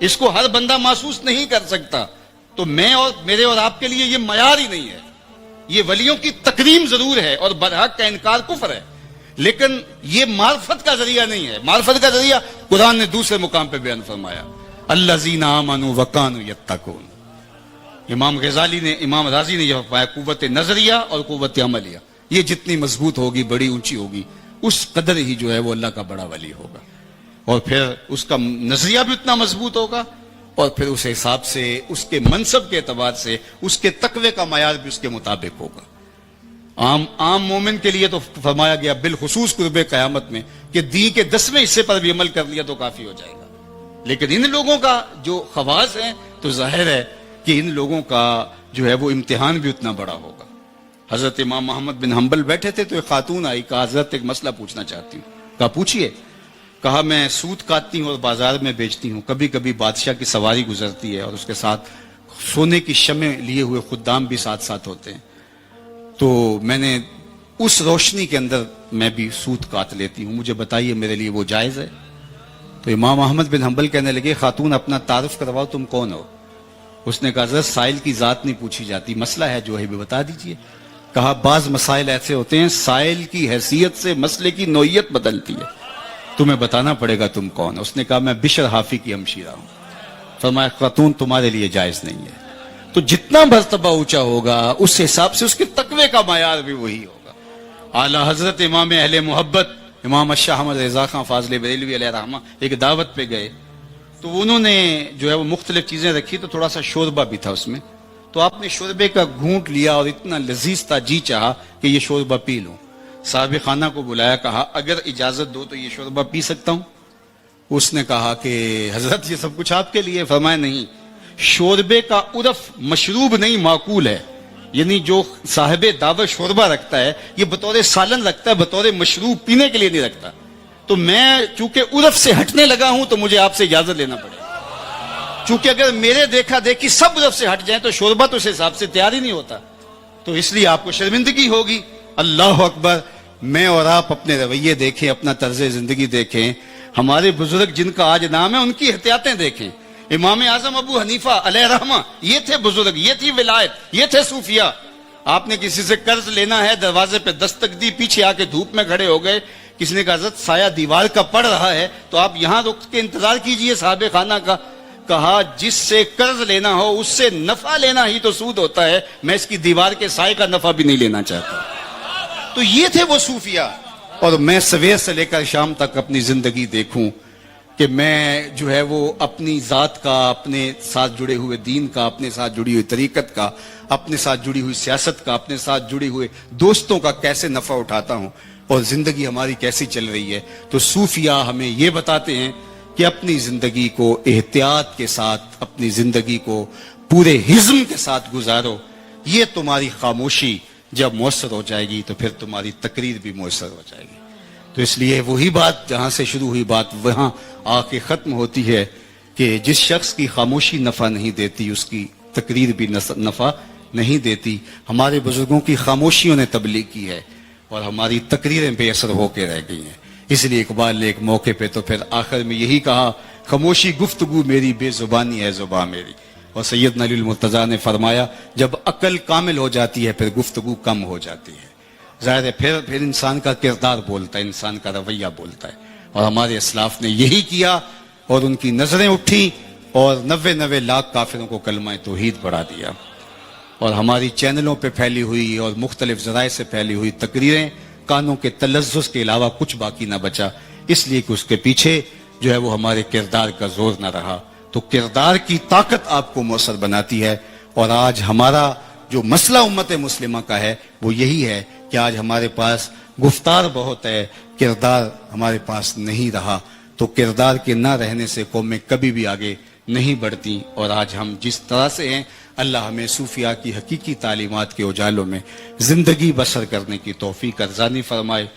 اس کو ہر بندہ محسوس نہیں کر سکتا. تو میں اور میرے اور آپ کے لیے یہ معیار ہی نہیں ہے. یہ ولیوں کی تکریم ضرور ہے اور برحق کا انکار کفر ہے, لیکن یہ معرفت کا ذریعہ نہیں ہے. معرفت کا ذریعہ قرآن نے دوسرے مقام پہ بیان فرمایا, الذین آمنوا وکانوا یتقون. امام غزالی نے, امام رازی نے یہ فرمایا, قوت نظریہ اور قوت عملیہ یہ جتنی مضبوط ہوگی, بڑی اونچی ہوگی, اس قدر ہی جو ہے وہ اللہ کا بڑا ولی ہوگا. اور پھر اس کا نظریہ بھی اتنا مضبوط ہوگا, اور پھر اس حساب سے اس کے منصب کے اعتبار سے اس کے تقوی کا معیار بھی اس کے مطابق ہوگا. عام مومن کے لیے تو فرمایا گیا بالخصوص قرب قیامت میں کہ دین کے 10ویں حصے پر بھی عمل کر لیا تو کافی ہو جائے گا. لیکن ان لوگوں کا جو خواص ہیں تو ظاہر ہے کہ ان لوگوں کا جو ہے وہ امتحان بھی اتنا بڑا ہوگا. حضرت امام محمد بن حنبل بیٹھے تھے تو ایک خاتون آئی, کہا حضرت ایک مسئلہ پوچھنا چاہتی ہوں. کہا پوچھئے. کہا میں سوت کاٹتی ہوں اور بازار میں بیچتی ہوں, کبھی کبھی بادشاہ کی سواری گزرتی ہے اور اس کے ساتھ سونے کی شمع لیے ہوئے خدام بھی ساتھ ساتھ ہوتے ہیں, تو میں نے اس روشنی کے اندر میں بھی سوت کاٹ لیتی ہوں, مجھے بتائیے میرے لیے وہ جائز ہے؟ تو امام احمد بن حنبل کہنے لگے, خاتون اپنا تعارف کرواؤ, تم کون ہو؟ اس نے کہا حضرت سائل کی ذات نہیں پوچھی جاتی, مسئلہ ہے جو ہے بھی بتا دیجئے. کہا بعض مسائل ایسے ہوتے ہیں سائل کی حیثیت سے مسئلے کی نوعیت بدلتی ہے, تمہیں بتانا پڑے گا تم کون. اس نے کہا میں بشر حافی کی ہمشیرہ ہوں. فرمایا خاتون تمہارے لیے جائز نہیں ہے. تو جتنا مرتبہ اونچا ہوگا اس حساب سے اس کے تقوی کا معیار بھی وہی ہوگا. اعلی حضرت امام اہل محبت امام الشاہ احمد رضا خان فاضل بریلوی علیہ رحمہ ایک دعوت پہ گئے, تو انہوں نے جو ہے وہ مختلف چیزیں رکھی, تو تھوڑا سا شوربہ بھی تھا اس میں, تو آپ نے شوربے کا گھونٹ لیا اور اتنا لذیذ تھا, جی چاہا کہ یہ شوربہ پی لوں. صاحب خانہ کو بلایا, کہا اگر اجازت دو تو یہ شوربہ پی سکتا ہوں؟ اس نے کہا کہ حضرت یہ سب کچھ آپ کے لیے. فرمایا نہیں, شوربے کا عرف مشروب نہیں معقول ہے, یعنی جو صاحب دعوت شوربہ رکھتا ہے یہ بطور سالن رکھتا ہے, بطور مشروب پینے کے لیے نہیں رکھتا. تو میں چونکہ عرف سے ہٹنے لگا ہوں تو مجھے آپ سے اجازت لینا پڑے گا, چونکہ اگر میرے دیکھا دیکھی سب عرف سے ہٹ جائیں تو شوربہ تو اس حساب سے تیار ہی نہیں ہوتا, تو اس لیے آپ کو شرمندگی ہوگی. اللہ اکبر. میں اور آپ اپنے رویے دیکھیں, اپنا طرز زندگی دیکھیں, ہمارے بزرگ جن کا آج نام ہے ان کی احتیاطیں دیکھیں. امام اعظم ابو حنیفہ علیہ رحمہ یہ تھے بزرگ, یہ تھی ولایت, یہ تھے صوفیاء. آپ نے کسی سے قرض لینا ہے, دروازے پہ دستک دی, پیچھے آ کے دھوپ میں کھڑے ہو گئے, کسی نے کہا حضرت سایہ دیوار کا پڑ رہا ہے تو آپ یہاں رک کے انتظار کیجئے صاحب خانہ کا. کہا جس سے قرض لینا ہو اس سے نفع لینا ہی تو سود ہوتا ہے, میں اس کی دیوار کے سائے کا نفع بھی نہیں لینا چاہتا. تو یہ تھے وہ صوفیاء. اور میں سویر سے لے کر شام تک اپنی زندگی دیکھوں کہ میں جو ہے وہ اپنی ذات کا, اپنے ساتھ جڑے ہوئے دین کا, اپنے ساتھ جڑی ہوئی طریقت کا, اپنے ساتھ جڑی ہوئی سیاست کا, اپنے ساتھ جڑے ہوئے دوستوں کا کیسے نفع اٹھاتا ہوں اور زندگی ہماری کیسی چل رہی ہے. تو صوفیاء ہمیں یہ بتاتے ہیں کہ اپنی زندگی کو احتیاط کے ساتھ, اپنی زندگی کو پورے حزم کے ساتھ گزارو. یہ تمہاری خاموشی جب مؤثر ہو جائے گی تو پھر تمہاری تقریر بھی مؤثر ہو جائے گی. تو اس لیے وہی بات جہاں سے شروع ہوئی بات وہاں آ کے ختم ہوتی ہے کہ جس شخص کی خاموشی نفع نہیں دیتی اس کی تقریر بھی نفع نہیں دیتی. ہمارے بزرگوں کی خاموشیوں نے تبلیغ کی ہے اور ہماری تقریریں بے اثر ہو کے رہ گئی ہیں. اس لیے اقبال نے ایک موقع پہ تو پھر آخر میں یہی کہا, خاموشی گفتگو میری, بے زبانی ہے زبان میری. اور سیدنا علی المرتضیٰ نے فرمایا جب عقل کامل ہو جاتی ہے پھر گفتگو کم ہو جاتی ہے. ظاہر ہے پھر انسان کا کردار بولتا ہے, انسان کا رویہ بولتا ہے. اور ہمارے اسلاف نے یہی کیا اور ان کی نظریں اٹھی اور 90 لاکھ کافروں کو کلمہ توحید پڑھا دیا. اور ہماری چینلوں پہ پھیلی ہوئی اور مختلف ذرائع سے پھیلی ہوئی تقریریں کانوں کے تلذذ کے علاوہ کچھ باقی نہ بچا, اس لیے کہ اس کے پیچھے جو ہے وہ ہمارے کردار کا زور نہ رہا. تو کردار کی طاقت آپ کو مؤثر بناتی ہے. اور آج ہمارا جو مسئلہ امت مسلمہ کا ہے وہ یہی ہے کہ آج ہمارے پاس گفتار بہت ہے, کردار ہمارے پاس نہیں رہا. تو کردار کے نہ رہنے سے قومیں کبھی بھی آگے نہیں بڑھتی. اور آج ہم جس طرح سے ہیں, اللہ ہمیں صوفیاء کی حقیقی تعلیمات کے اجالوں میں زندگی بسر کرنے کی توفیق ارزانی فرمائے.